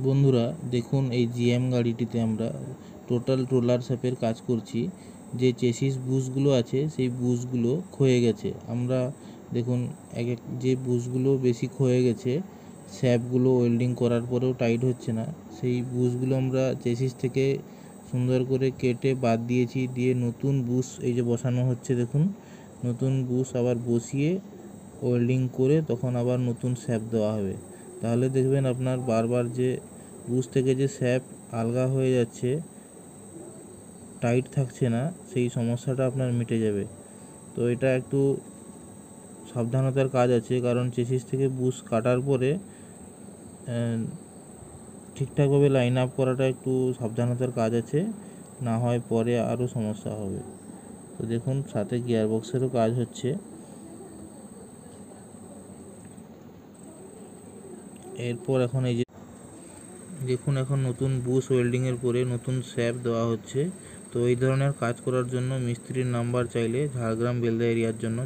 বন্ধুরা দেখুন, এই জিএম গাড়িটিতে আমরা টোটাল রোলার শেপের কাজ করছি। যে চেসিস বুশগুলো আছে সেই বুশগুলো ক্ষয়ে গেছে। আমরা দেখুন যে বুশগুলো বেশি ক্ষয়ে গেছে, শ্যাপগুলো ওয়েল্ডিং করার পরেও টাইট হচ্ছে না, সেই বুশগুলো আমরা চেসিস থেকে সুন্দর করে কেটে বাদ দিয়েছি। দিয়ে নতুন বুশ এই যে বসানো হচ্ছে, দেখুন নতুন বুশ আবার বসিয়ে ওয়েল্ডিং করে তখন আবার নতুন শ্যাপ দেওয়া হবে। তাহলে দেখবেন আপনার বারবার যে বুশ থেকে যে শ্যাপ আলগা হয়ে যাচ্ছে, টাইট থাকছে না, সেই সমস্যাটা আপনার মিটে যাবে। তো এটা একটু সাবধানতার কাজ আছে, কারণ চেসিস থেকে বুশ কাটার পরে ঠিকঠাকভাবে লাইন আপ করাটা একটু সাবধানতার কাজ আছে, না হয় পরে আরও সমস্যা হবে। তো দেখুন সাথে গিয়ারবক্সেরও কাজ হচ্ছে। এরপর এখন এই যে দেখুন, এখন নতুন বুশ ওয়েল্ডিংয়ের পরে নতুন শ্যাপ দেওয়া হচ্ছে। তো এই ধরনের কাজ করার জন্য মিস্ত্রির নাম্বার চাইলে ঝাড়গ্রাম বেলদা এরিয়ার জন্য